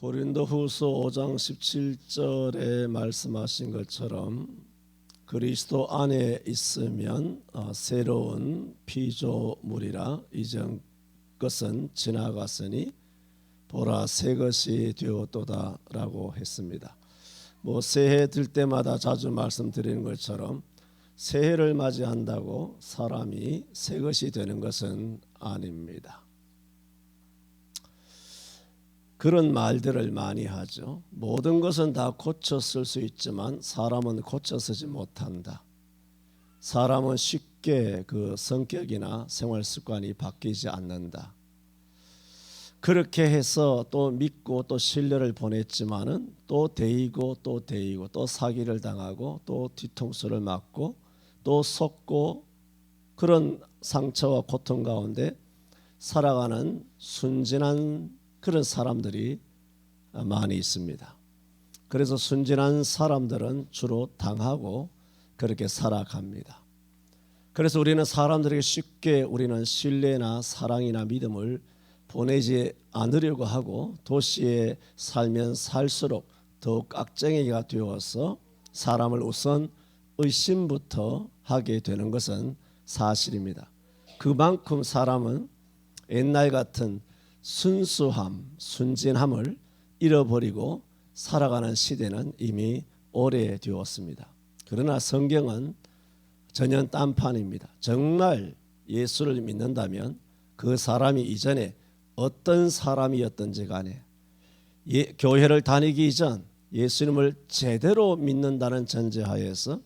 고린도후서 5장 17절에 말씀하신 것처럼 그리스도 안에 있으면 새로운 피조물이라 이전 것은 지나갔으니 보라 새 것이 되었도다 라고 했습니다. 새해 들 때마다 자주 말씀드리는 것처럼 새해를 맞이한다고 사람이 새 것이 되는 것은 아닙니다. 그런 말들을 많이 하죠. 모든 것은 다 고쳐 쓸 수 있지만 사람은 고쳐 쓰지 못한다. 사람은 쉽게 그 성격이나 생활 습관이 바뀌지 않는다. 그렇게 해서 또 믿고 또 신뢰를 보냈지만은 또 데이고 또 사기를 당하고 또 뒤통수를 맞고 또 속고 그런 상처와 고통 가운데 살아가는 순진한 그런 사람들이 많이 있습니다. 그래서 순진한 사람들은 주로 당하고 그렇게 살아갑니다. 그래서 우리는 사람들에게 쉽게 우리는 신뢰나 사랑이나 믿음을 보내지 않으려고 하고 도시에 살면 살수록 더욱 깍쟁이가 되어서 사람을 우선 의심부터 하게 되는 것은 사실입니다. 그만큼 사람은 옛날 같은 순수함, 순진함을 잃어버리고 살아가는 시대는 이미 오래되었습니다. 그러나 성경은 전혀 딴판입니다. 정말 예수를 믿는다면 그 사람이 이전에 어떤 사람이었든지 간에 교회를 다니기 이전 예수님을 제대로 믿는다는 전제하에서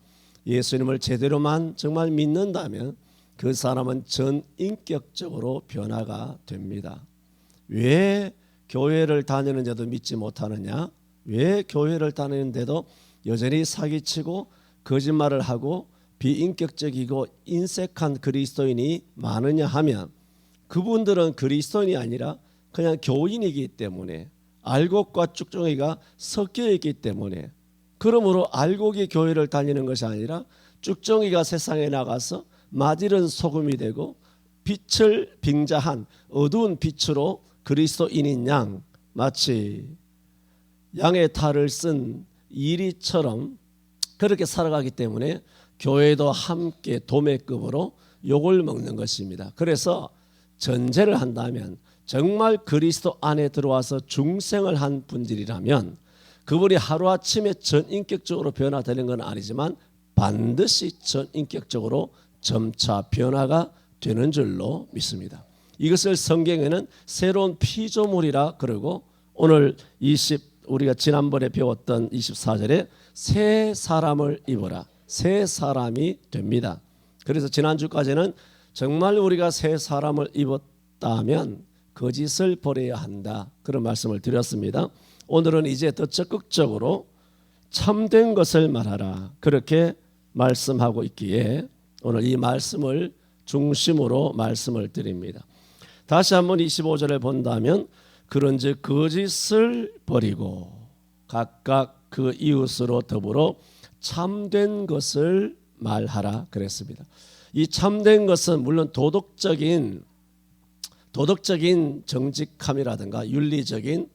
예수님을 제대로만 정말 믿는다면 그 사람은 전인격적으로 변화가 됩니다. 왜 교회를 다니는데도 믿지 못하느냐? 왜 교회를 다니는데도 여전히 사기치고 거짓말을 하고 비인격적이고 인색한 그리스도인이 많으냐 하면 그분들은 그리스도인이 아니라 그냥 교인이기 때문에 알곡과 쭉정이가 섞여 있기 때문에 그러므로 알곡이 교회를 다니는 것이 아니라 쭉정이가 세상에 나가서 마질은 소금이 되고 빛을 빙자한 어두운 빛으로 그리스도인인 양 마치 양의 탈을 쓴 이리처럼 그렇게 살아가기 때문에 교회도 함께 도매급으로 욕을 먹는 것입니다. 그래서 전제를 한다면 정말 그리스도 안에 들어와서 중생을 한 분들이라면 그분이 하루아침에 전인격적으로 변화되는 건 아니지만 반드시 전인격적으로 점차 변화가 되는 줄로 믿습니다. 이것을 성경에는 새로운 피조물이라 그러고 오늘 우리가 지난번에 배웠던 24절에 새 사람을 입어라. 새 사람이 됩니다. 그래서 지난주까지는 정말 우리가 새 사람을 입었다면 거짓을 버려야 한다. 그런 말씀을 드렸습니다. 오늘은 이제 더 적극적으로 참된 것을 말하라. 그렇게 말씀하고 있기에 오늘 이 말씀을 중심으로 말씀을 드립니다. 다시 한번 25절을 본다면 그런즉 거짓을 버리고 각각 그 이웃으로 더불어 참된 것을 말하라 그랬습니다. 이 참된 것은 물론 도덕적인 정직함이라든가 윤리적인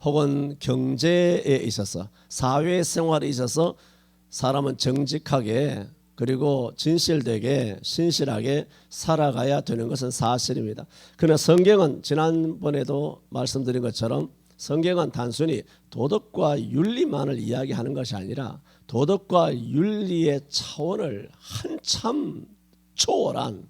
혹은 경제에 있어서 사회생활에 있어서 사람은 정직하게 그리고 진실되게 신실하게 살아가야 되는 것은 사실입니다. 그러나 성경은 지난번에도 말씀드린 것처럼 성경은 단순히 도덕과 윤리만을 이야기하는 것이 아니라 도덕과 윤리의 차원을 한참 초월한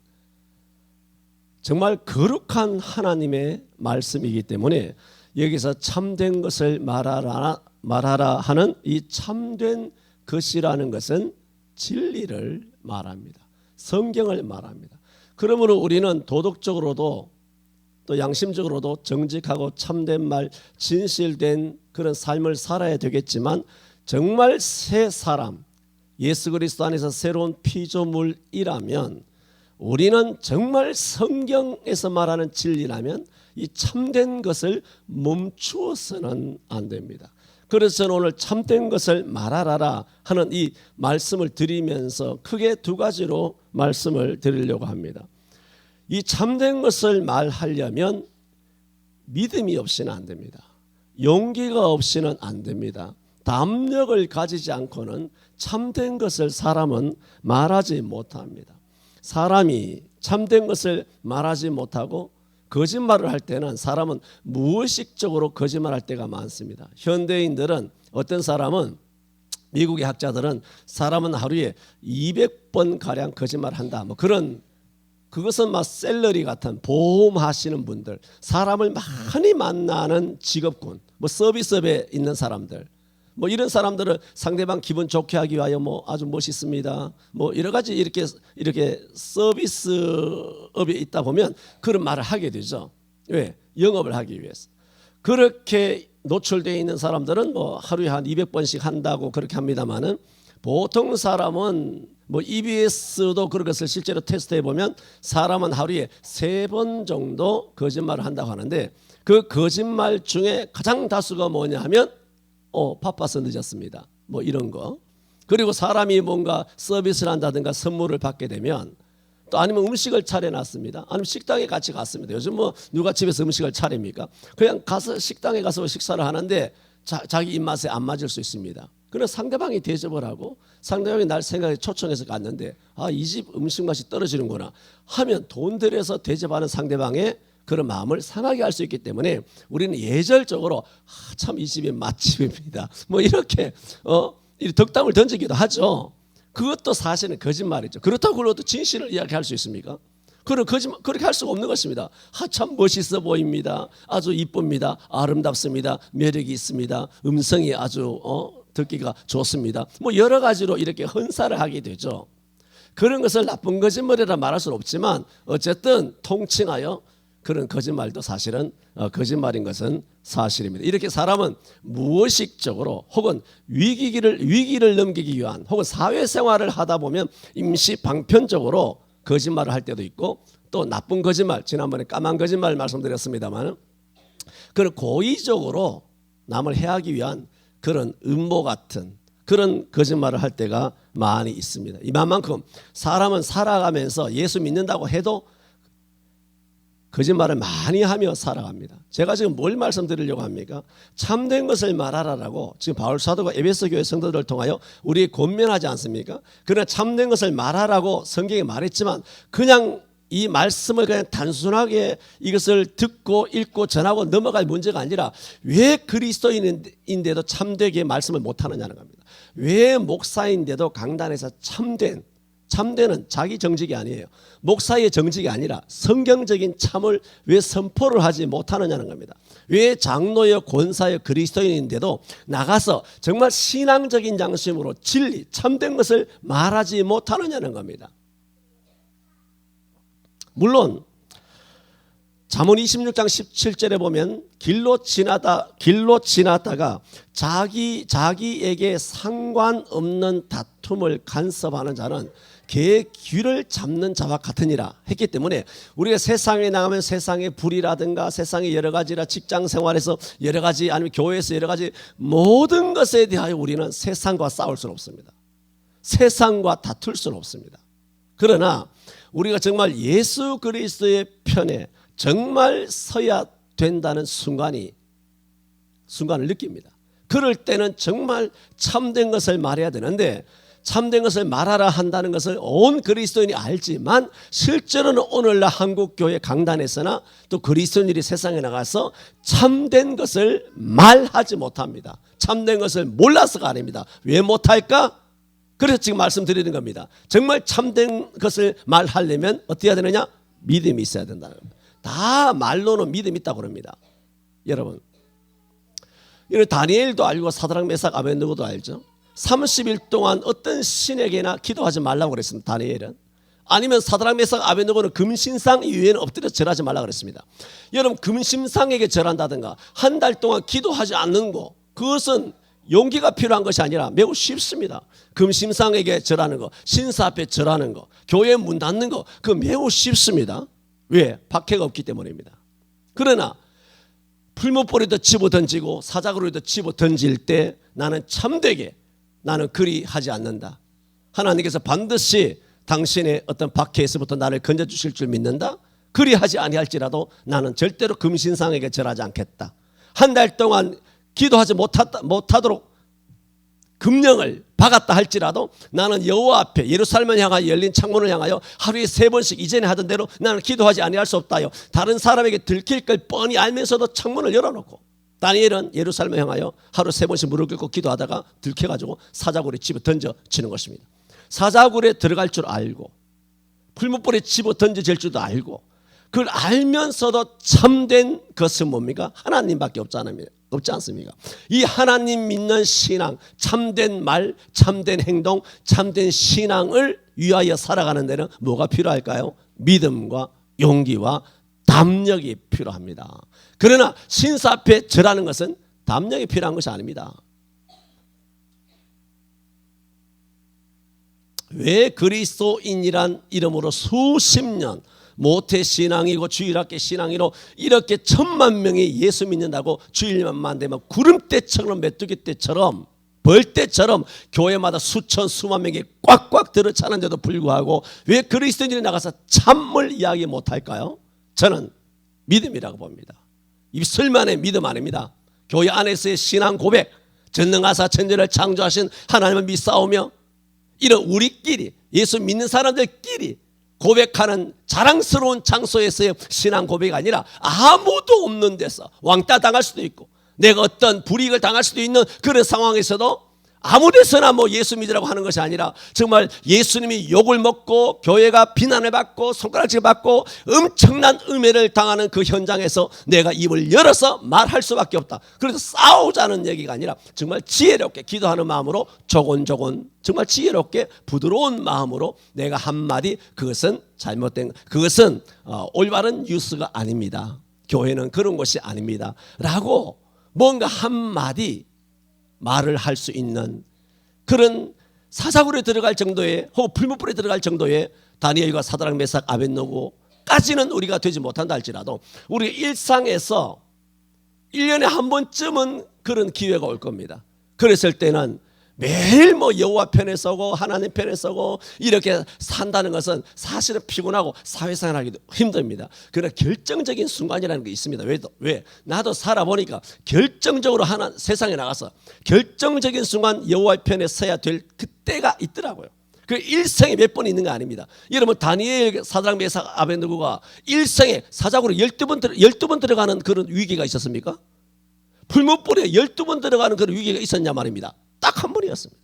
정말 거룩한 하나님의 말씀이기 때문에 여기서 참된 것을 말하라 하는 이 참된 것이라는 것은 진리를 말합니다. 성경을 말합니다. 그러므로 우리는 도덕적으로도 또 양심적으로도 정직하고 참된 말, 진실된 그런 삶을 살아야 되겠지만 정말 새 사람, 예수 그리스도 안에서 새로운 피조물이라면 우리는 정말 성경에서 말하는 진리라면 이 참된 것을 멈추어서는 안 됩니다. 그래서 저는 오늘 참된 것을 말하라 하는 이 말씀을 드리면서 크게 두 가지로 말씀을 드리려고 합니다. 이 참된 것을 말하려면 믿음이 없이는 안 됩니다. 용기가 없이는 안 됩니다. 담력을 가지지 않고는 참된 것을 사람은 말하지 못합니다. 사람이 참된 것을 말하지 못하고 거짓말을 할 때는 사람은 무의식적으로 거짓말할 때가 많습니다. 현대인들은 어떤 사람은 미국의 학자들은 사람은 하루에 200번 가량 거짓말한다. 뭐 그런 그것은 막 셀러리 같은 보험하시는 분들, 사람을 많이 만나는 직업군, 뭐 서비스업에 있는 사람들, 뭐 이런 사람들은 상대방 기분 좋게 하기 위하여 뭐 아주 멋있습니다. 뭐 여러 가지 이렇게 서비스업에 있다 보면 그런 말을 하게 되죠. 왜? 영업을 하기 위해서. 그렇게 노출되어 있는 사람들은 뭐 하루에 한 200번씩 한다고 그렇게 합니다만은 보통 사람은 뭐 EBS도 그런 것을 실제로 테스트해 보면 사람은 하루에 3번 정도 거짓말을 한다고 하는데 그 거짓말 중에 가장 다수가 뭐냐 하면 바빠서 늦었습니다. 뭐 이런 거. 그리고 사람이 뭔가 서비스를 한다든가 선물을 받게 되면 또 아니면 음식을 차려놨습니다. 아니면 식당에 같이 갔습니다. 요즘 뭐 누가 집에서 음식을 차립니까? 그냥 가서 식당에 가서 식사를 하는데 자기 입맛에 안 맞을 수 있습니다. 그러나 상대방이 대접을 하고 상대방이 날 생각에 초청해서 갔는데 이 집 음식 맛이 떨어지는구나 하면 돈 들여서 대접하는 상대방의 그런 마음을 상하게 할 수 있기 때문에 우리는 예절적으로 참 이 집이 맛집입니다. 뭐 이렇게 덕담을 던지기도 하죠. 그것도 사실은 거짓말이죠. 그렇다고 그래도 진실을 이야기할 수 있습니까? 그렇게 할 수가 없는 것입니다. 참 멋있어 보입니다. 아주 이쁩니다. 아름답습니다. 매력이 있습니다. 음성이 아주 듣기가 좋습니다. 뭐 여러 가지로 이렇게 헌사를 하게 되죠. 그런 것을 나쁜 거짓말이라 말할 수는 없지만 어쨌든 통칭하여 그런 거짓말도 사실은 거짓말인 것은 사실입니다. 이렇게 사람은 무의식적으로 혹은 위기를 넘기기 위한 혹은 사회생활을 하다 보면 임시 방편적으로 거짓말을 할 때도 있고 또 나쁜 거짓말, 지난번에 까만 거짓말 말씀드렸습니다만 그런 고의적으로 남을 해하기 위한 그런 음모 같은 그런 거짓말을 할 때가 많이 있습니다. 이만큼 사람은 살아가면서 예수 믿는다고 해도 거짓말을 많이 하며 살아갑니다. 제가 지금 뭘 말씀드리려고 합니까? 참된 것을 말하라라고 지금 바울 사도가 에베소 교회 성도들을 통하여 우리에게 권면하지 않습니까? 그러나 참된 것을 말하라고 성경에 말했지만 그냥 이 말씀을 그냥 단순하게 이것을 듣고 읽고 전하고 넘어갈 문제가 아니라 왜 그리스도인인데도 참되게 말씀을 못하느냐는 겁니다. 왜 목사인데도 강단에서 참되는 자기 정직이 아니에요. 목사의 정직이 아니라 성경적인 참을 왜 선포를 하지 못하느냐는 겁니다. 왜 장로여 권사여 그리스도인인데도 나가서 정말 신앙적인 양심으로 진리 참된 것을 말하지 못하느냐는 겁니다. 물론 잠언 26장 17절에 보면 길로 지나다가 자기에게 상관없는 다툼을 간섭하는 자는 개의 귀를 잡는 자와 같으니라 했기 때문에 우리가 세상에 나가면 세상의 불이라든가 세상의 여러 가지라 직장 생활에서 여러 가지 아니면 교회에서 여러 가지 모든 것에 대하여 우리는 세상과 싸울 수는 없습니다. 세상과 다툴 수는 없습니다. 그러나 우리가 정말 예수 그리스도의 편에 정말 서야 된다는 순간을 느낍니다. 그럴 때는 정말 참된 것을 말해야 되는데 참된 것을 말하라 한다는 것을 온 그리스도인이 알지만 실제로는 오늘날 한국교회 강단에서나 또 그리스도인들이 세상에 나가서 참된 것을 말하지 못합니다. 참된 것을 몰라서가 아닙니다. 왜 못할까? 그래서 지금 말씀드리는 겁니다. 정말 참된 것을 말하려면 어떻게 해야 되느냐? 믿음이 있어야 된다는 겁니다. 다 말로는 믿음이 있다고 그럽니다. 여러분, 이런 다니엘도 알고 사드락 메삭 아벤느고도 알죠. 30일 동안 어떤 신에게나 기도하지 말라고 그랬습니다. 다니엘은. 아니면 사드락 메삭 아벤느고는 금신상 위에는 엎드려 절하지 말라고 그랬습니다. 여러분, 금신상에게 절한다든가 한 달 동안 기도하지 않는 거, 그것은 용기가 필요한 것이 아니라 매우 쉽습니다. 금신상에게 절하는 거, 신사 앞에 절하는 거, 교회 문 닫는 거, 그거 매우 쉽습니다. 왜? 박해가 없기 때문입니다. 그러나 풀무불에도 집어 던지고 사자구리에도 집어 던질 때 나는 참되게 나는 그리하지 않는다. 하나님께서 반드시 당신의 어떤 박해에서부터 나를 건져주실 줄 믿는다. 그리하지 아니할지라도 나는 절대로 금신상에게 절하지 않겠다. 한 달 동안 기도하지 못하도록 금령을 박았다 할지라도 나는 여호와 앞에 예루살렘을 향하여 열린 창문을 향하여 하루에 3번씩 이전에 하던 대로 나는 기도하지 아니할 수 없다요. 다른 사람에게 들킬 걸 뻔히 알면서도 창문을 열어놓고 다니엘은 예루살렘을 향하여 하루 3번씩 무릎 꿇고 기도하다가 들켜가지고 사자굴에 집어 던져지는 것입니다. 사자굴에 들어갈 줄 알고 풀무불에 집어 던져질 줄도 알고 그걸 알면서도 참된 것은 뭡니까? 하나님밖에 없지 않습니까? 이 하나님 믿는 신앙, 참된 말, 참된 행동, 참된 신앙을 위하여 살아가는 데는 뭐가 필요할까요? 믿음과 용기와 담력이 필요합니다. 그러나 신사 앞에 절하는 것은 담력이 필요한 것이 아닙니다. 왜 그리스도인이란 이름으로 수십 년 모태신앙이고 주일학교 신앙이로 이렇게 1000만 명이 예수 믿는다고 주일만 되면 구름대처럼 메뚜기떼처럼 벌떼처럼 교회마다 수천 수만 명이 꽉꽉 들어차는데도 불구하고 왜 그리스도인들이 나가서 참을 이야기 못할까요? 저는 믿음이라고 봅니다. 입술만의 믿음 아닙니다. 교회 안에서의 신앙 고백, 전능하사 천지를 창조하신 하나님을 믿사오며 이런 우리끼리 예수 믿는 사람들끼리 고백하는 자랑스러운 장소에서의 신앙 고백이 아니라 아무도 없는 데서 왕따 당할 수도 있고 내가 어떤 불이익을 당할 수도 있는 그런 상황에서도 아무 데서나 예수 믿으라고 하는 것이 아니라 정말 예수님이 욕을 먹고 교회가 비난을 받고 손가락질 받고 엄청난 음해를 당하는 그 현장에서 내가 입을 열어서 말할 수밖에 없다. 그래서 싸우자는 얘기가 아니라 정말 지혜롭게 기도하는 마음으로 조곤조곤 정말 지혜롭게 부드러운 마음으로 내가 한마디 그것은 잘못된 그것은 올바른 뉴스가 아닙니다. 교회는 그런 것이 아닙니다. 라고 뭔가 한마디 말을 할 수 있는 그런 사자굴에 들어갈 정도의 혹은 풀무불에 들어갈 정도의 다니엘과 사드락 메삭 아벳느고까지는 우리가 되지 못한다 할지라도 우리 일상에서 1년에 한 번쯤은 그런 기회가 올 겁니다. 그랬을 때는 매일 여호와 편에 서고 하나님 편에 서고 이렇게 산다는 것은 사실은 피곤하고 사회생활하기도 힘듭니다. 그러나 결정적인 순간이라는 게 있습니다. 왜? 나도 살아보니까 결정적으로 세상에 나가서 결정적인 순간 여호와 편에 서야 될 그때가 있더라고요. 그 일생에 몇 번 있는 거 아닙니다. 여러분 다니엘 사드락 메삭 아벳느고가 일생에 사자굴에 12번 들어가는 그런 위기가 있었습니까? 풀무불에 12번 들어가는 그런 위기가 있었냐 말입니다. 딱 한 번이었습니다.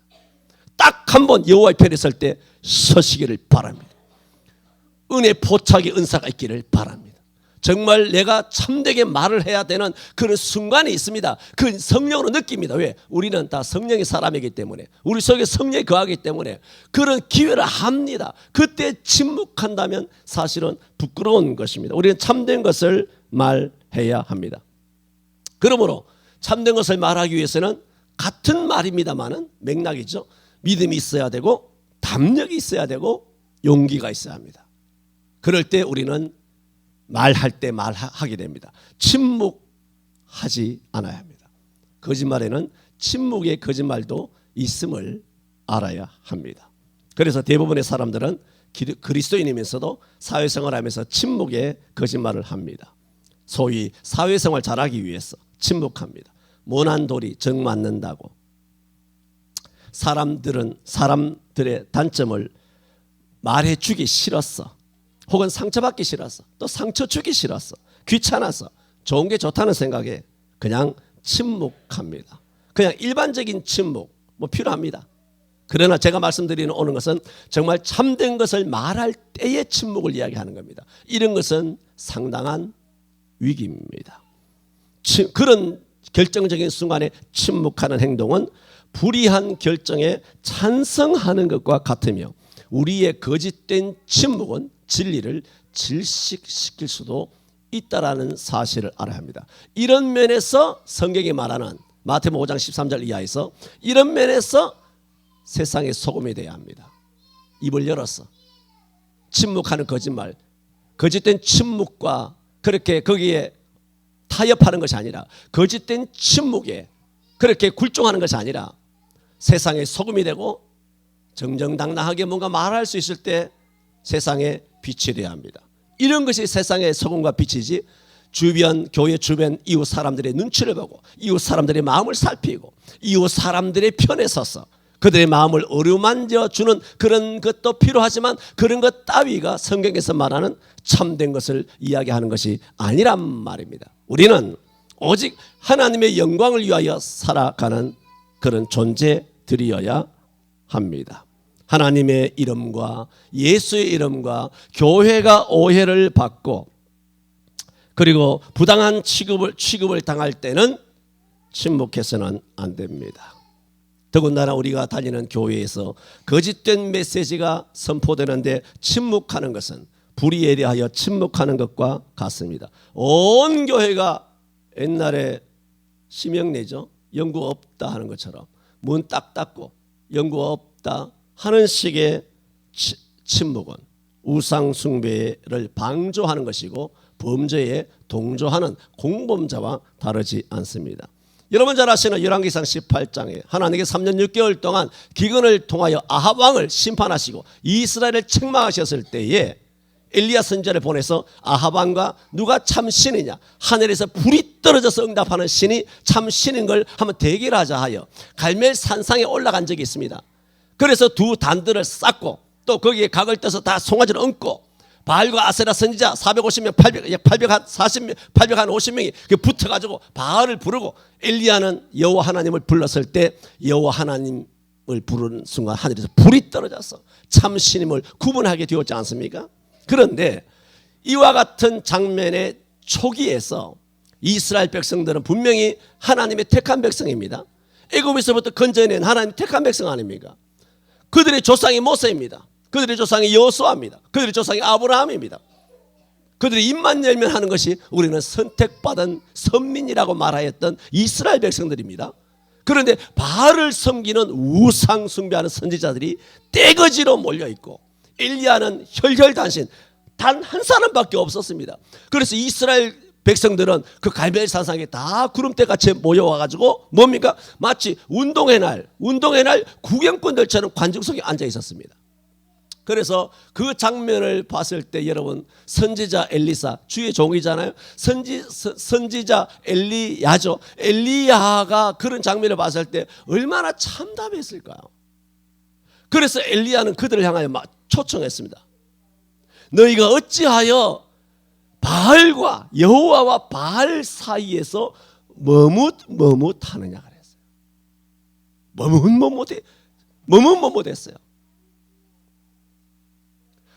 딱 한 번 여호와의 편에 설 때 서시기를 바랍니다. 은혜 포착의 은사가 있기를 바랍니다. 정말 내가 참되게 말을 해야 되는 그런 순간이 있습니다. 그 성령으로 느낍니다. 왜? 우리는 다 성령의 사람이기 때문에 우리 속에 성령이 거하기 때문에 그런 기회를 합니다. 그때 침묵한다면 사실은 부끄러운 것입니다. 우리는 참된 것을 말해야 합니다. 그러므로 참된 것을 말하기 위해서는 같은 말입니다만은 맥락이죠. 믿음이 있어야 되고 담력이 있어야 되고 용기가 있어야 합니다. 그럴 때 우리는 말할 때 말하게 됩니다. 침묵하지 않아야 합니다. 거짓말에는 침묵의 거짓말도 있음을 알아야 합니다. 그래서 대부분의 사람들은 그리스도인이면서도 사회생활하면서 침묵의 거짓말을 합니다. 소위 사회생활 잘하기 위해서 침묵합니다. 모난 돌이 정 맞는다고 사람들의 단점을 말해주기 싫었어. 혹은 상처받기 싫었어. 또 상처 주기 싫었어. 귀찮아서 좋은 게 좋다는 생각에 그냥 침묵합니다. 그냥 일반적인 침묵 필요합니다. 그러나 제가 말씀드리는 오는 것은 정말 참된 것을 말할 때의 침묵을 이야기하는 겁니다. 이런 것은 상당한 위기입니다. 그런 결정적인 순간에 침묵하는 행동은 불의한 결정에 찬성하는 것과 같으며 우리의 거짓된 침묵은 진리를 질식시킬 수도 있다라는 사실을 알아야 합니다. 이런 면에서 성경이 말하는 마태복음 5장 13절 이하에서 이런 면에서 세상의 소금이 되어야 합니다. 입을 열어서 침묵하는 거짓말, 거짓된 침묵과 그렇게 거기에 타협하는 것이 아니라 거짓된 침묵에 그렇게 굴종하는 것이 아니라 세상의 소금이 되고 정정당당하게 뭔가 말할 수 있을 때 세상에 빛이 되어야 합니다. 이런 것이 세상의 소금과 빛이지 교회 주변 이웃 사람들의 눈치를 보고 이웃 사람들의 마음을 살피고 이웃 사람들의 편에 서서 그들의 마음을 어루만져 주는 그런 것도 필요하지만 그런 것 따위가 성경에서 말하는 참된 것을 이야기하는 것이 아니란 말입니다. 우리는 오직 하나님의 영광을 위하여 살아가는 그런 존재들이어야 합니다. 하나님의 이름과 예수의 이름과 교회가 오해를 받고 그리고 부당한 취급을 당할 때는 침묵해서는 안 됩니다. 더군다나 우리가 다니는 교회에서 거짓된 메시지가 선포되는데 침묵하는 것은 불의에 대하여 침묵하는 것과 같습니다. 온 교회가 옛날에 심형래죠. 연구 없다 하는 것처럼 문 딱 닫고 연구 없다 하는 식의 침묵은 우상 숭배를 방조하는 것이고 범죄에 동조하는 공범자와 다르지 않습니다. 여러분 잘 아시는 열왕기상 18장에 하나님께 3년 6개월 동안 기근을 통하여 아합 왕을 심판하시고 이스라엘을 책망하셨을 때에 엘리야 선지자를 보내서 아합 왕과 누가 참 신이냐, 하늘에서 불이 떨어져서 응답하는 신이 참 신인 걸 한번 대결하자 하여 갈멜 산상에 올라간 적이 있습니다. 그래서 두 단들을 쌓고 또 거기에 각을 떠서 다 송아지를 얹고 바알과 아세라 선지자 450명, 850명이 붙어가지고 바알을 부르고 엘리야는 여호와 하나님을 불렀을 때 여호와 하나님을 부르는 순간 하늘에서 불이 떨어져서 참 신임을 구분하게 되었지 않습니까? 그런데 이와 같은 장면의 초기에서 이스라엘 백성들은 분명히 하나님의 택한 백성입니다. 애굽에서부터 건져낸 하나님 택한 백성 아닙니까? 그들의 조상이 모세입니다. 그들의 조상이 여호수아입니다. 그들의 조상이 아브라함입니다. 그들이 입만 열면 하는 것이 우리는 선택받은 선민이라고 말하였던 이스라엘 백성들입니다. 그런데 바알을 섬기는 우상 숭배하는 선지자들이 떼거지로 몰려있고 엘리야는 혈혈단신 단 한 사람밖에 없었습니다. 그래서 이스라엘 백성들은 그 갈멜 산상에 다 구름대같이 모여와가지고 뭡니까? 마치 운동회 날 구경꾼들처럼 관중 속에 앉아 있었습니다. 그래서 그 장면을 봤을 때 여러분 선지자 엘리사 주의 종이잖아요. 선지자 엘리야죠. 엘리야가 그런 장면을 봤을 때 얼마나 참담했을까요? 그래서 엘리야는 그들을 향하여 초청했습니다. 너희가 어찌하여 바알과 여호와와 바알 사이에서 머뭇하느냐 그랬어요. 머뭇했어요.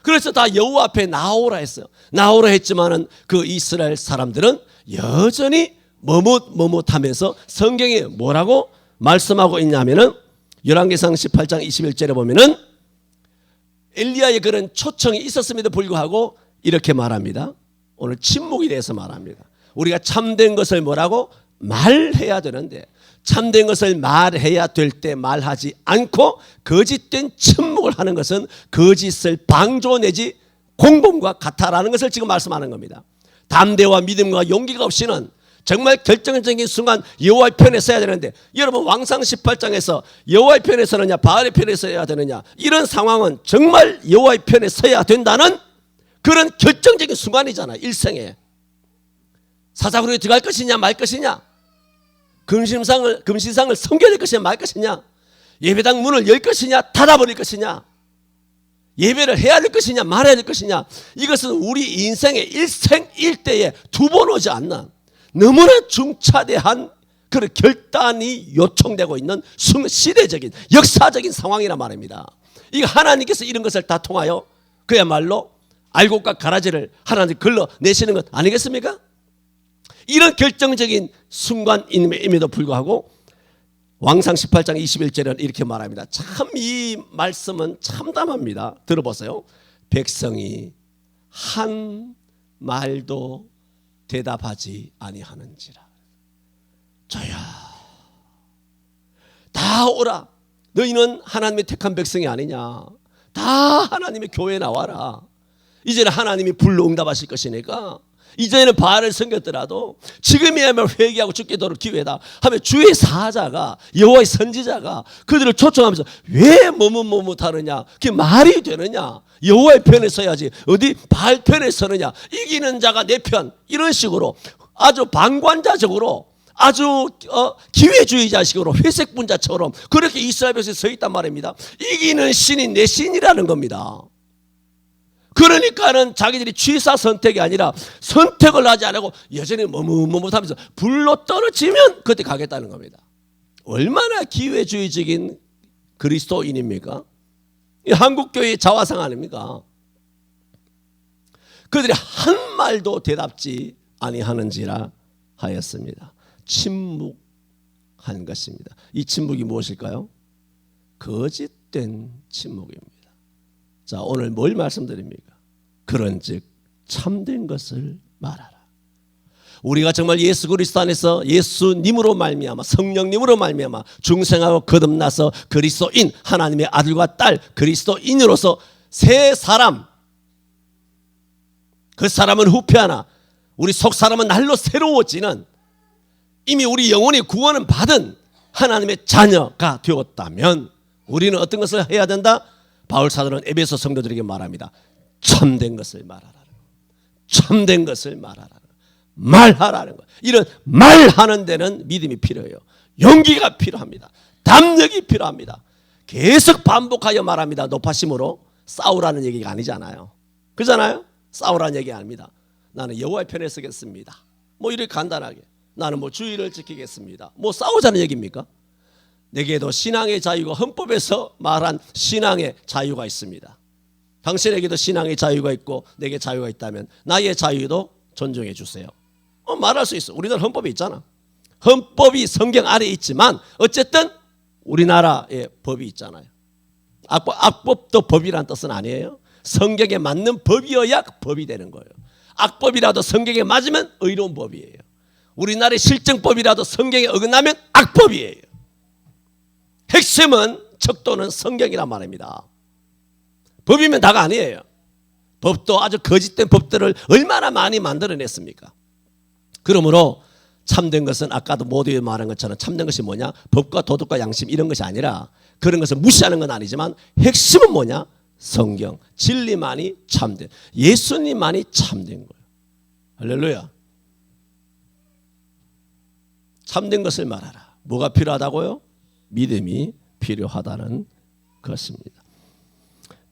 그래서 다 여호와 앞에 나오라 했어요. 나오라 했지만은 그 이스라엘 사람들은 여전히 머뭇하면서 성경에 뭐라고 말씀하고 있냐면은 열왕기상 18장 21절에 보면은 엘리야의 그런 초청이 있었음에도 불구하고 이렇게 말합니다. 오늘 침묵에 대해서 말합니다. 우리가 참된 것을 뭐라고 말해야 되는데 참된 것을 말해야 될 때 말하지 않고 거짓된 침묵을 하는 것은 거짓을 방조 내지 공범과 같다라는 것을 지금 말씀하는 겁니다. 담대와 믿음과 용기가 없이는 정말 결정적인 순간 여호와의 편에 서야 되는데 여러분 왕상 18장에서 여호와의 편에 서느냐 바알의 편에 서야 되느냐 이런 상황은 정말 여호와의 편에 서야 된다는 그런 결정적인 순간이잖아요. 일생에 사자굴에 들어갈 것이냐 말 것이냐, 금신상을 섬겨야 될 것이냐 말 것이냐, 예배당 문을 열 것이냐 닫아버릴 것이냐, 예배를 해야 될 것이냐 말아야 될 것이냐, 이것은 우리 인생의 일생일대에 두 번 오지 않는 너무나 중차대한 그런 결단이 요청되고 있는 시대적인 역사적인 상황이란 말입니다. 이거 하나님께서 이런 것을 다 통하여 그야말로 알곡과 가라지를 하나님 걸러내시는 것 아니겠습니까? 이런 결정적인 순간임에도 불구하고 왕상 18장 21절은 이렇게 말합니다. 참 이 말씀은 참담합니다. 들어보세요. 백성이 한 말도 대답하지 아니하는지라. 저야 다 오라. 너희는 하나님의 택한 백성이 아니냐. 다 하나님의 교회에 나와라. 이제는 하나님이 불러 응답하실 것이니까 이전에는 바알을 섬겼더라도 지금이야말로 회개하고 죽게 도록 기회다 하면 주의 사자가 여호와의 선지자가 그들을 초청하면서 왜 머뭇머뭇하느냐, 그게 말이 되느냐, 여호와의 편에 서야지 어디 바알 편에 서느냐, 이기는 자가 내 편, 이런 식으로 아주 방관자적으로 아주 기회주의자식으로 회색 분자처럼 그렇게 이스라엘 백성이 서 있단 말입니다. 이기는 신이 내 신이라는 겁니다. 그러니까는 자기들이 취사 선택이 아니라 선택을 하지 않고 여전히 머뭇머뭇하면서 불로 떨어지면 그때 가겠다는 겁니다. 얼마나 기회주의적인 그리스도인입니까? 한국교회의 자화상 아닙니까? 그들이 한 말도 대답지 아니하는지라 하였습니다. 침묵한 것입니다. 이 침묵이 무엇일까요? 거짓된 침묵입니다. 자, 오늘 뭘 말씀드립니까? 그런즉 참된 것을 말하라. 우리가 정말 예수 그리스도 안에서 예수님으로 말미암아 성령님으로 말미암아 중생하고 거듭나서 그리스도인 하나님의 아들과 딸 그리스도인으로서 새 사람, 그 사람은 후패하나 우리 속 사람은 날로 새로워지는 이미 우리 영혼이 구원은 받은 하나님의 자녀가 되었다면 우리는 어떤 것을 해야 된다? 바울 사도는 에베소 성도들에게 말합니다. 참된 것을 말하라는 거. 참된 것을 말하라는 거. 말하라는 거. 이런 말하는 데는 믿음이 필요해요. 용기가 필요합니다. 담력이 필요합니다. 계속 반복하여 말합니다. 높아심으로 싸우라는 얘기가 아니잖아요. 그렇잖아요? 싸우라는 얘기 아닙니다. 나는 여호와의 편에 서겠습니다. 뭐 이렇게 간단하게. 나는 뭐 주의를 지키겠습니다. 뭐 싸우자는 얘기입니까? 내게도 신앙의 자유가 헌법에서 말한 신앙의 자유가 있습니다. 당신에게도 신앙의 자유가 있고 내게 자유가 있다면 나의 자유도 존중해 주세요. 말할 수 있어. 우리나라 헌법이 있잖아. 헌법이 성경 아래에 있지만 어쨌든 우리나라의 법이 있잖아요. 악법도 법이란 뜻은 아니에요. 성경에 맞는 법이어야 법이 되는 거예요. 악법이라도 성경에 맞으면 의로운 법이에요. 우리나라의 실정법이라도 성경에 어긋나면 악법이에요. 핵심은 척도는 성경이란 말입니다. 법이면 다가 아니에요. 법도 아주 거짓된 법들을 얼마나 많이 만들어냈습니까? 그러므로 참된 것은 아까도 모두에 말한 것처럼 참된 것이 뭐냐? 법과 도덕과 양심 이런 것이 아니라 그런 것을 무시하는 건 아니지만 핵심은 뭐냐? 성경, 진리만이 참된, 예수님만이 참된 거예요. 할렐루야. 참된 것을 말하라. 뭐가 필요하다고요? 믿음이 필요하다는 것입니다.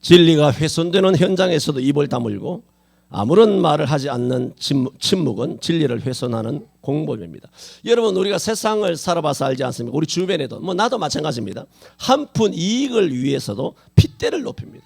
진리가 훼손되는 현장에서도 입을 다물고 아무런 말을 하지 않는 침묵은 진리를 훼손하는 공범입니다. 여러분, 우리가 세상을 살아봐서 알지 않습니까? 우리 주변에도 뭐 나도 마찬가지입니다. 한 푼 이익을 위해서도 핏대를 높입니다.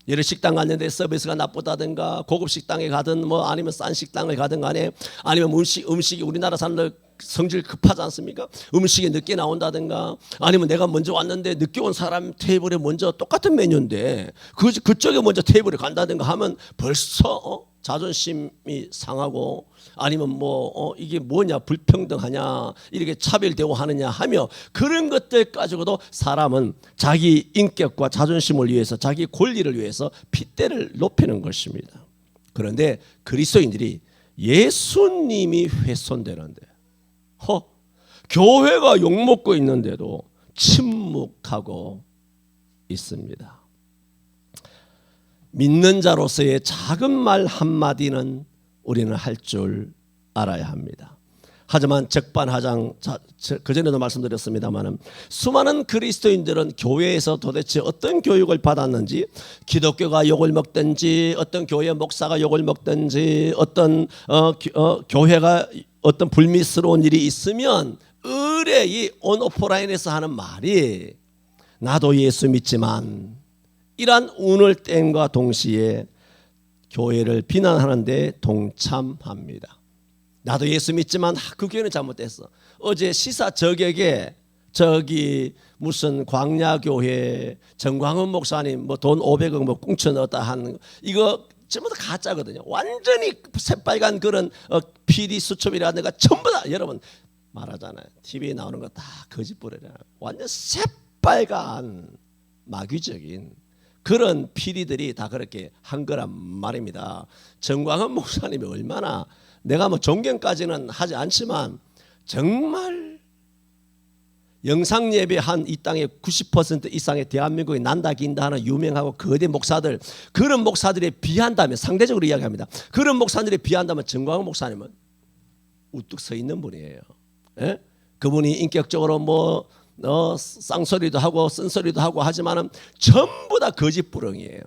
예를 식당 갔는데 서비스가 나쁘다든가 고급 식당에 가든 뭐 아니면 싼 식당을 가든 간에 아니면 음식이 우리나라 사람들 성질 급하지 않습니까? 음식이 늦게 나온다든가 아니면 내가 먼저 왔는데 늦게 온 사람 테이블에 먼저 똑같은 메뉴인데 그쪽에 먼저 테이블에 간다든가 하면 벌써 자존심이 상하고 아니면 이게 뭐냐 불평등하냐 이렇게 차별되고 하느냐 하며 그런 것들 가지고도 사람은 자기 인격과 자존심을 위해서 자기 권리를 위해서 핏대를 높이는 것입니다. 그런데 그리스도인들이 예수님이 훼손되는데 교회가 욕먹고 있는데도 침묵하고 있습니다. 믿는 자로서의 작은 말 한마디는 우리는 할 줄 알아야 합니다. 하지만 적반하장, 그전에도 말씀드렸습니다만 수많은 그리스도인들은 교회에서 도대체 어떤 교육을 받았는지 기독교가 욕을 먹든지 어떤 교회 목사가 욕을 먹든지 어떤 교회가 어떤 불미스러운 일이 있으면 의뢰이 온오프라인에서 하는 말이 나도 예수 믿지만 이러한 운을 땜과 동시에 교회를 비난하는데 동참합니다. 나도 예수 믿지만 그 교회는 잘못됐어. 어제 시사 저격에 저기 무슨 광야교회 정광훈 목사님 뭐 돈 500억 뭐 꽁쳐 넣었다 하는 이거 전부 다 가짜거든요. 완전히 새빨간 그런 PD 수첩이라든가 전부 다 여러분 말하잖아요. TV에 나오는 거 다 거짓부레잖아요. 완전 새빨간 마귀적인 그런 PD들이 다 그렇게 한 거란 말입니다. 정광훈 목사님이 얼마나, 내가 뭐 존경까지는 하지 않지만 정말 영상 예배한 이 땅의 90% 이상의 대한민국의 난다 긴다 하는 유명하고 거대 목사들, 그런 목사들에 비한다면, 상대적으로 이야기합니다. 그런 목사들에 비한다면 정광훈 목사님은 우뚝 서 있는 분이에요. 예? 그분이 인격적으로 뭐 쌍소리도 하고 쓴소리도 하고 하지만은 전부 다 거짓부렁이에요.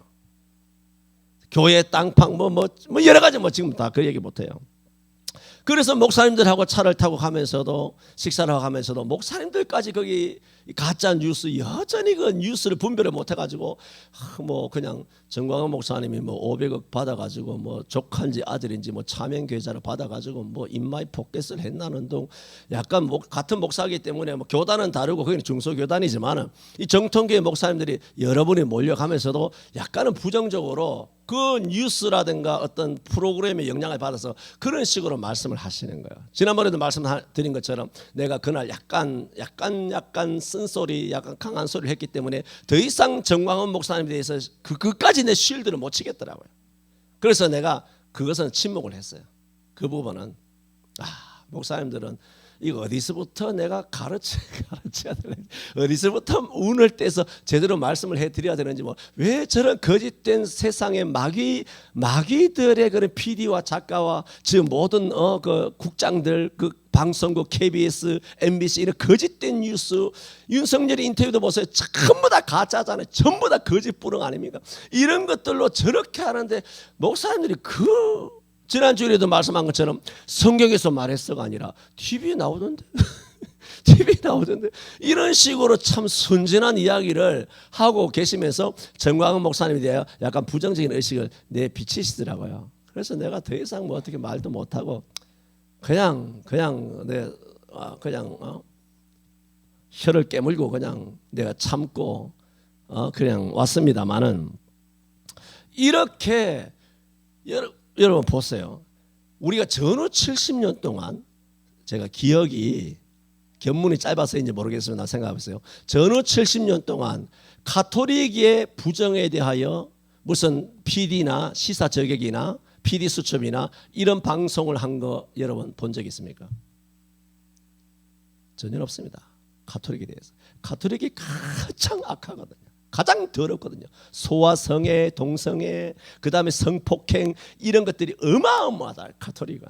교회 땅팡 뭐 여러 가지 뭐 지금 다 그 얘기 못 해요. 그래서 목사님들하고 차를 타고 가면서도, 식사를 하고 가면서도 목사님들까지 거기 가짜 뉴스, 여전히 그 뉴스를 분별을 못 해가지고 뭐 그냥 정광훈 목사님이 뭐 500억 받아가지고 뭐 조카인지 아들인지 뭐 차명 계좌를 받아가지고 뭐 인마이 포켓을 했나는 둥, 약간 같은 목사이기 때문에 뭐 교단은 다르고 거기는 중소교단이지만은 이 정통교회 목사님들이 여러분이 몰려가면서도 약간은 부정적으로 그 뉴스라든가 어떤 프로그램의 영향을 받아서 그런 식으로 말씀을 하시는 거예요. 지난번에도 말씀드린 것처럼 내가 그날 약간 쓴소리, 약간 강한 소리를 했기 때문에 더 이상 정광훈 목사님에 대해서 그까지 내 쉴드를 못 치겠더라고요. 그래서 내가 그것은 침묵을 했어요. 그 부분은 목사님들은 이거 어디서부터 내가 가르쳐야 되는지, 어디서부터 운을 떼서 제대로 말씀을 해드려야 되는지, 뭐 왜 저런 거짓된 세상의 마귀들의 그런 PD와 작가와 지금 모든 그 국장들, 그 방송국, KBS, MBC 이런 거짓된 뉴스, 윤석열의 인터뷰도 보세요. 전부 다 가짜잖아요. 전부 다 거짓부렁 아닙니까? 이런 것들로 저렇게 하는데 목사님들이 지난주에도 말씀한 것처럼 성경에서 말했어가 아니라 TV에 나오던데 TV에 나오던데 이런 식으로 참 순진한 이야기를 하고 계시면서 정광훈 목사님에 대해 약간 부정적인 의식을 내비치시더라고요. 그래서 내가 더 이상 뭐 어떻게 말도 못하고 그냥 혀를 깨물고 그냥 내가 참고 그냥 왔습니다만은, 이렇게 여러분 보세요. 우리가 전후 70년 동안, 제가 기억이 견문이 짧아서인지 모르겠습니다. 생각해보세요. 전후 70년 동안 가톨릭의 부정에 대하여 무슨 PD나 시사 저격이나 PD 수첩이나 이런 방송을 한 거 여러분 본 적 있습니까? 전혀 없습니다. 가톨릭에 대해서. 가톨릭이 가장 악하거든요. 가장 더럽거든요. 소아성애, 동성애, 그 다음에 성폭행, 이런 것들이 어마어마하다. 가톨릭은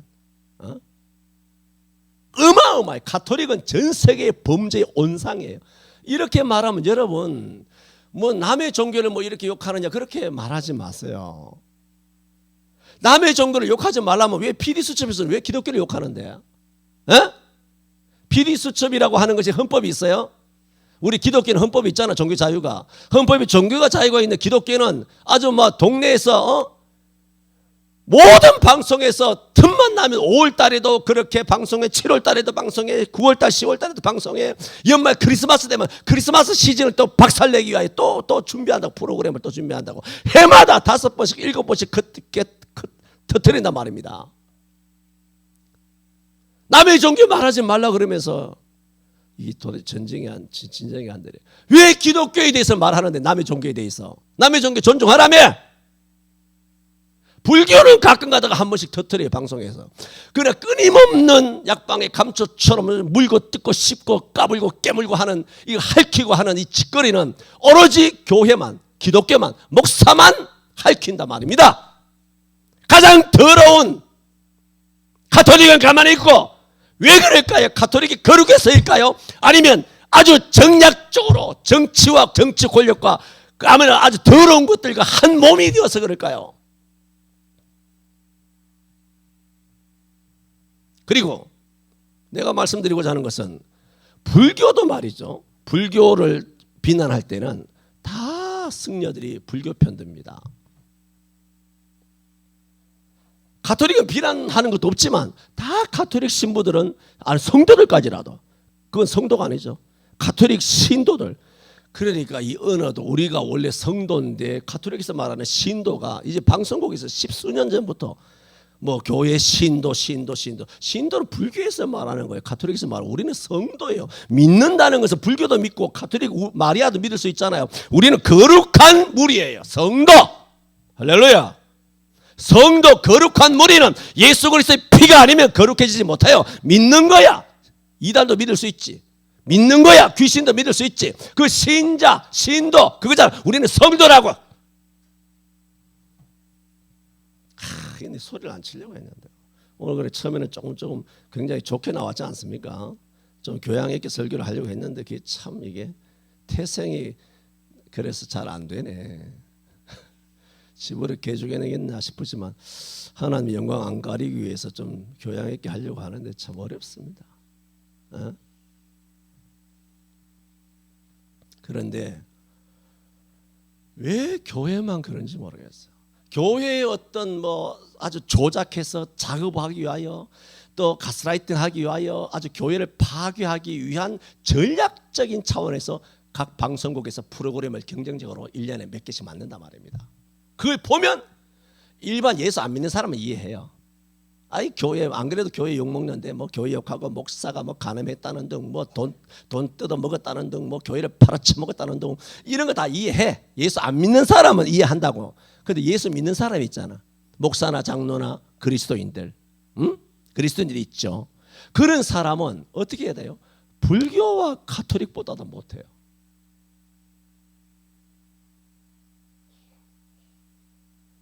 어마어마해. 가톨릭은 전 세계의 범죄의 온상이에요. 이렇게 말하면 여러분 뭐 남의 종교를 뭐 이렇게 욕하느냐 그렇게 말하지 마세요. 남의 종교를 욕하지 말라면 왜 PD수첩에서는 왜 기독교를 욕하는데? PD수첩이라고 하는 것이 헌법이 있어요? 우리 기독교는 헌법이 있잖아. 종교 자유가. 헌법이 종교가 자유가 있는 기독교는 아주 뭐 동네에서 모든 방송에서 틈만 나면 5월 달에도 그렇게 방송해, 7월 달에도 방송해, 9월 달, 10월 달에도 방송해, 연말 크리스마스 되면 크리스마스 시즌을 또 박살내기 위하여 또 준비한다고, 프로그램을 또 준비한다고 해마다 5번씩 7번씩 터뜨린단 말입니다. 남의 종교 말하지 말라 그러면서 이 도대체 진정이 안 되네. 왜 기독교에 대해서 말하는데 남의 종교에 대해서? 남의 종교 존중하라며? 불교는 가끔 가다가 한 번씩 터뜨려요, 방송에서. 그래 끊임없는 약방의 감초처럼 물고 뜯고 씹고 까불고 깨물고 하는, 이 핥히고 하는 이 짓거리는 오로지 교회만, 기독교만, 목사만 핥힌단 말입니다. 가장 더러운 가톨릭은 가만히 있고, 왜 그럴까요? 가톨릭이 거룩해서일까요? 아니면 아주 정략적으로 정치와 정치 권력과 아주 더러운 것들과 한 몸이 되어서 그럴까요? 그리고 내가 말씀드리고자 하는 것은 불교도 말이죠. 불교를 비난할 때는 다 승려들이 불교 편듭니다. 가톨릭은 비난하는 것도 없지만 다 가톨릭 신부들은, 아니 성도들까지라도, 그건 성도가 아니죠. 가톨릭 신도들. 그러니까 이 언어도 우리가 원래 성도인데 가톨릭에서 말하는 신도가 이제 방송국에서 10수년 전부터 뭐 교회 신도는 불교에서 말하는 거예요. 가톨릭에서 말하는 우리는 성도예요. 믿는다는 것은 불교도 믿고 가톨릭 마리아도 믿을 수 있잖아요. 우리는 거룩한 무리예요. 성도. 할렐루야. 성도 거룩한 무리는 예수 그리스도의 피가 아니면 거룩해지지 못해요. 믿는 거야. 이단도 믿을 수 있지. 믿는 거야. 귀신도 믿을 수 있지. 그 신자, 신도 그거잖아. 우리는 성도라고. 근데 소리를 안 치려고 했는데 오늘 그래 처음에는 조금 굉장히 좋게 나왔지 않습니까? 좀 교양 있게 설교를 하려고 했는데 그게 참 이게 태생이 그래서 잘 안 되네. 집으로 개죽여내겠나 싶지만 하나님의 영광 안 가리기 위해서 좀 교양 있게 하려고 하는데 참 어렵습니다. 그런데 왜 교회만 그런지 모르겠어요. 교회의 어떤 뭐 아주 조작해서 작업하기 위하여 또 가스라이팅하기 위하여 아주 교회를 파괴하기 위한 전략적인 차원에서 각 방송국에서 프로그램을 경쟁적으로 1년에 몇 개씩 만든단 말입니다. 그걸 보면 일반 예수 안 믿는 사람은 이해해요. 아이 교회 안 그래도 교회 욕먹는데 뭐 교회 욕하고 목사가 뭐 간음했다는 등 뭐 돈 뜯어 먹었다는 등 뭐 교회를 팔아쳐 먹었다는 등 이런 거 다 이해해. 예수 안 믿는 사람은 이해한다고. 근데 예수 믿는 사람이 있잖아. 목사나 장로나 그리스도인들, 그리스도인들이 있죠. 그런 사람은 어떻게 해야 돼요? 불교와 가톨릭보다도 못해요.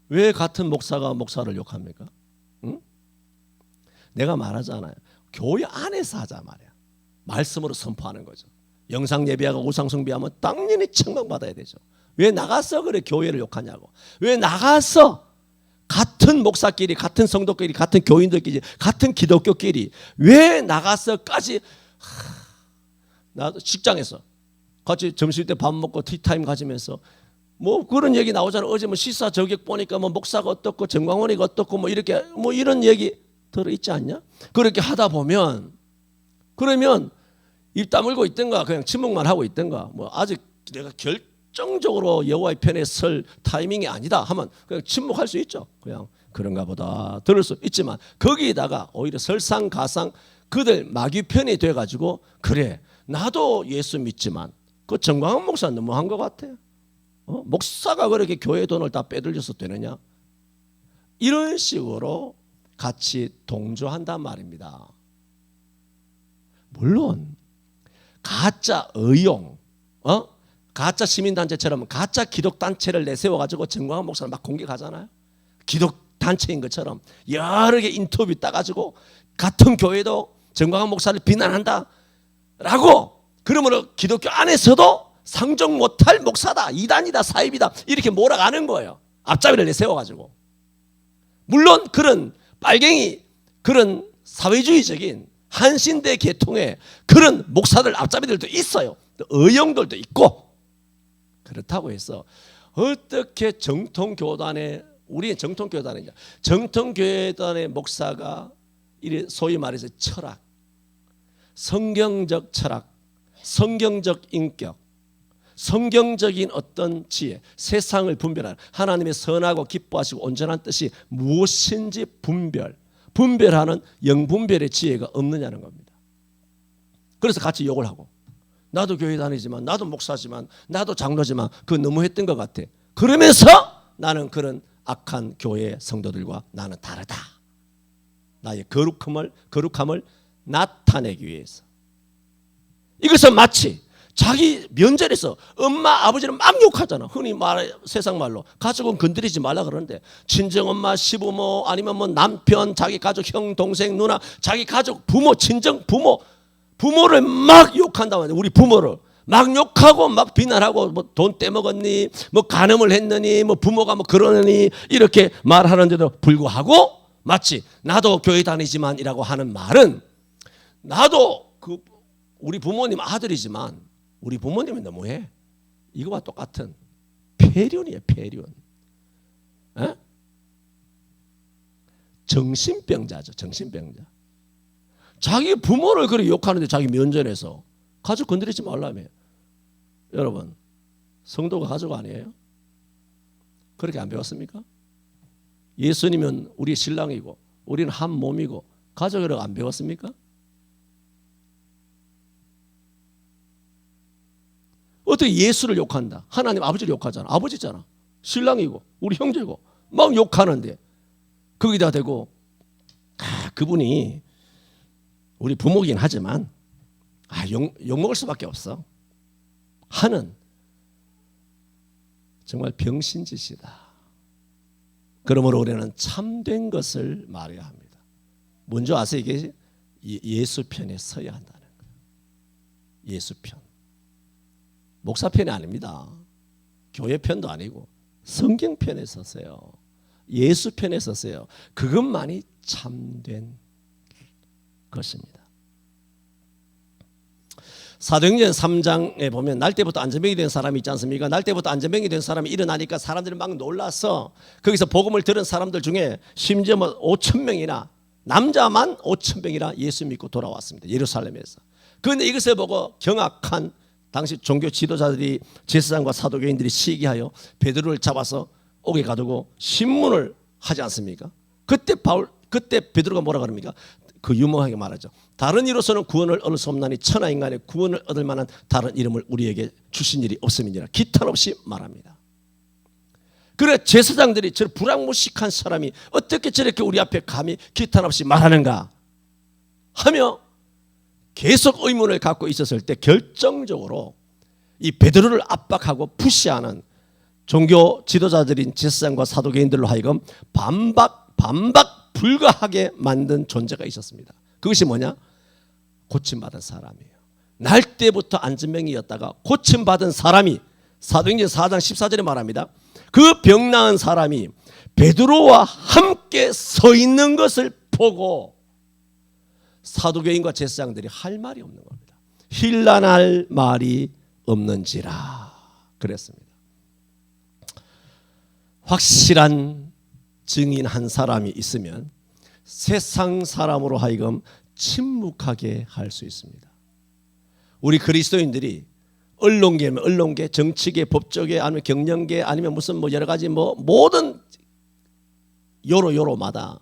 왜 같은 목사가 목사를 욕합니까? 내가 말하잖아요. 교회 안에서 하자 말이야. 말씀으로 선포하는 거죠. 영상 예배하고 우상 숭배하면 당연히 책망받아야 되죠. 왜 나가서 그래 교회를 욕하냐고. 왜 나가서 같은 목사끼리 같은 성도끼리 같은 교인들끼리 같은 기독교끼리 왜 나가서까지 나도 직장에서 같이 점심때 밥 먹고 티타임 가지면서 뭐 그런 얘기 나오잖아. 어제 뭐 시사 저격 보니까 뭐 목사가 어떻고 정광훈이가 어떻고 뭐 이렇게 뭐 이런 얘기 들어있지 않냐? 그렇게 하다 보면 그러면 입 다물고 있든가 그냥 침묵만 하고 있든가 뭐 아직 내가 결정적으로 여호와의 편에 설 타이밍이 아니다 하면 그냥 침묵할 수 있죠. 그냥 그런가 보다 들을 수 있지만 거기에다가 오히려 설상가상 그들 마귀 편이 돼가지고 그래 나도 예수 믿지만 그 정광훈 목사 너무한 것 같아. 목사가 그렇게 교회 돈을 다 빼들려서 되느냐? 이런 식으로 같이 동조한단 말입니다. 물론 가짜 의용, 가짜 시민단체처럼 가짜 기독단체를 내세워가지고 정광훈 목사를 막 공격하잖아요. 기독단체인 것처럼 여러 개 인터뷰 따가지고 같은 교회도 정광훈 목사를 비난한다 라고 그러므로 기독교 안에서도 상종 못할 목사다, 이단이다, 사입이다 이렇게 몰아가는 거예요. 앞잡이를 내세워가지고. 물론 그런 빨갱이 그런 사회주의적인 한신대 계통의 그런 목사들 앞잡이들도 있어요. 또 의형들도 있고. 그렇다고 해서 어떻게 정통교단의 우리의 정통교단이냐 정통교단의 목사가 이래 소위 말해서 철학, 성경적 철학, 성경적 인격, 성경적인 어떤 지혜, 세상을 분별하는 하나님의 선하고 기뻐하시고 온전한 뜻이 무엇인지 분별하는 영분별의 지혜가 없느냐는 겁니다. 그래서 같이 욕을 하고 나도 교회 다니지만 나도 목사지만 나도 장로지만 그거 너무했던 것 같아. 그러면서 나는 그런 악한 교회 성도들과 나는 다르다. 나의 거룩함을 나타내기 위해서. 이것은 마치 자기 면전에서 엄마 아버지를 막 욕하잖아. 흔히 말해 세상 말로 가족은 건드리지 말라 그러는데 친정엄마 시부모 아니면 뭐 남편 자기 가족 형 동생 누나 자기 가족 부모 친정 부모를 막 욕한다면 우리 부모를 막 욕하고 막 비난하고 뭐 돈 떼먹었니 뭐 간음을 했느니 뭐 부모가 뭐 그러느니 이렇게 말하는데도 불구하고 마치 나도 교회 다니지만이라고 하는 말은 나도 그 우리 부모님 아들이지만 우리 부모님은 너무해. 이거와 똑같은 폐륜이에요. 폐륜. 에? 정신병자죠. 정신병자. 자기 부모를 그렇게 욕하는데 자기 면전에서 가족 건드리지 말라며. 여러분 성도가 가족 아니에요? 그렇게 안 배웠습니까? 예수님은 우리 신랑이고 우리는 한 몸이고 가족이라고 안 배웠습니까? 어떻게 예수를 욕한다? 하나님 아버지를 욕하잖아. 아버지잖아. 신랑이고 우리 형제고 막 욕하는데 거기다 대고 그분이 우리 부모긴 하지만 욕먹을 수밖에 없어 하는 정말 병신짓이다. 그러므로 우리는 참된 것을 말해야 합니다. 먼저 아세요? 이게 예수 편에 서야 한다는 거예요. 예수 편. 목사 편이 아닙니다. 교회 편도 아니고 성경 편에 서세요. 예수 편에 서세요. 그것만이 참된 것입니다. 사도행전 3장에 보면 날 때부터 안전병이 된 사람이 있지 않습니까? 날 때부터 안전병이 된 사람이 일어나니까 사람들이 막 놀라서 거기서 복음을 들은 사람들 중에 심지어 5,000명이나 남자만 5,000명이나 예수 믿고 돌아왔습니다. 예루살렘에서. 그런데 이것을 보고 경악한 당시 종교 지도자들이 제사장과 사도교인들이 시기하여 베드로를 잡아서 옥에 가두고 신문을 하지 않습니까? 그때 베드로가 뭐라 그럽니까? 그 유명하게 말하죠. 다른 이로서는 구원을 얻을 수 없나니 천하 인간의 구원을 얻을 만한 다른 이름을 우리에게 주신 일이 없음이니라 기탄 없이 말합니다. 그래 제사장들이 저 불황무식한 사람이 어떻게 저렇게 우리 앞에 감히 기탄 없이 말하는가 하며 계속 의문을 갖고 있었을 때 결정적으로 이 베드로를 압박하고 푸시하는 종교 지도자들인 제사장과 사도개인들로 하여금 반박 불가하게 만든 존재가 있었습니다. 그것이 뭐냐? 고침받은 사람이에요. 날 때부터 안전병이었다가 고침받은 사람이 사도행전 4장 14절에 말합니다. 그 병 나은 사람이 베드로와 함께 서 있는 것을 보고 사도교인과 제사장들이 할 말이 없는 겁니다. 힐난할 말이 없는지라 그랬습니다. 확실한 증인 한 사람이 있으면 세상 사람으로 하여금 침묵하게 할 수 있습니다. 우리 그리스도인들이 언론계면 언론계, 정치계, 법조계, 아니면 경영계, 아니면 무슨 여러 가지 모든 요로마다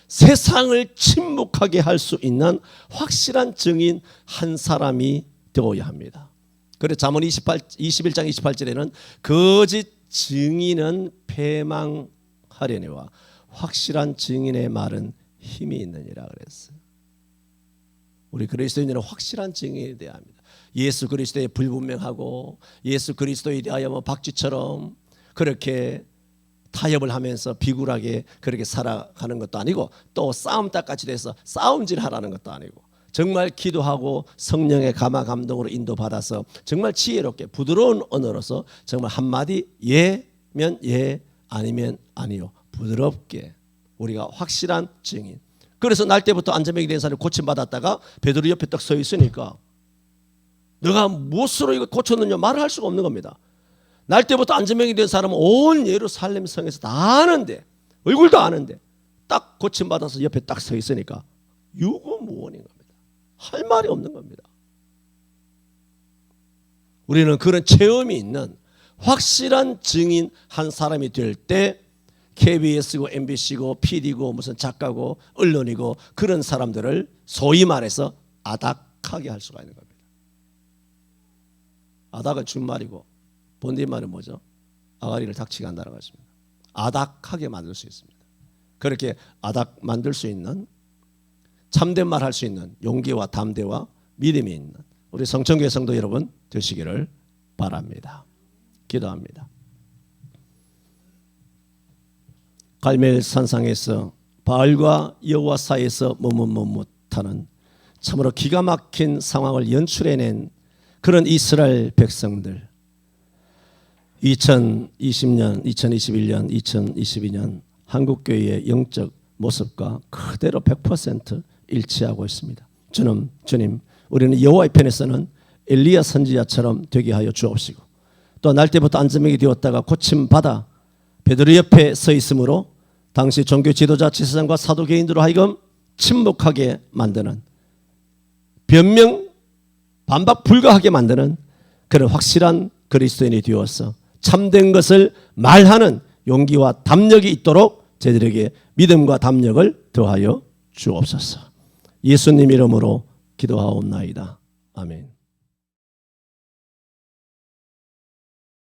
세상을 침묵하게 할 수 있는 확실한 증인 한 사람이 되어야 합니다. 그래서 잠언 21장 28절에는 거짓 증인은 패망하려니와 확실한 증인의 말은 힘이 있느니라 그랬어요. 우리 그리스도인들은 확실한 증인이 되어야 합니다. 예수 그리스도에 불분명하고 예수 그리스도에 대하여 박쥐처럼 그렇게 타협을 하면서 비굴하게 그렇게 살아가는 것도 아니고 또 싸움닭같이 돼서 싸움질 하라는 것도 아니고 정말 기도하고 성령의 감화 감동으로 인도받아서 정말 지혜롭게 부드러운 언어로서 정말 한마디 예면 예 아니면 아니요 부드럽게 우리가 확실한 증인. 그래서 날 때부터 안전병이 된 사람이 고침받았다가 베드로 옆에 딱 서 있으니까 너가 무엇으로 이거 고쳤느냐 말을 할 수가 없는 겁니다. 날 때부터 안전병이 된 사람은 온 예루살렘 성에서 다 아는데 얼굴도 아는데 딱 고침받아서 옆에 딱 서 있으니까 유구무원인 겁니다. 할 말이 없는 겁니다. 우리는 그런 체험이 있는 확실한 증인 한 사람이 될 때 KBS고 MBC고 PD고 무슨 작가고 언론이고 그런 사람들을 소위 말해서 아닥하게 할 수가 있는 겁니다. 아닥은 준말이고 본디말은 뭐죠? 아가리를 닥치게 한다는 것입니다. 아닥하게 만들 수 있습니다. 그렇게 아닥 만들 수 있는 참된 말 할 수 있는 용기와 담대와 믿음이 있는 우리 성천교회 성도 여러분 되시기를 바랍니다. 기도합니다. 갈멜 산상에서 바알과 여호와 사이에서 머뭇머뭇하는 참으로 기가 막힌 상황을 연출해낸 그런 이스라엘 백성들 2020년, 2021년, 2022년 한국교회의 영적 모습과 그대로 100% 일치하고 있습니다. 주님, 우리는 여호와의 편에서는 엘리야 선지자처럼 되게 하여 주옵시고 또 날 때부터 안전병이 되었다가 고침받아 베드로 옆에 서 있으므로 당시 종교 지도자 제사장과 사도개인들로 하여금 침묵하게 만드는 변명 반박 불가하게 만드는 그런 확실한 그리스도인이 되어서 참된 것을 말하는 용기와 담력이 있도록 저희들에게 믿음과 담력을 더하여 주옵소서. 예수님 이름으로 기도하옵나이다. 아멘.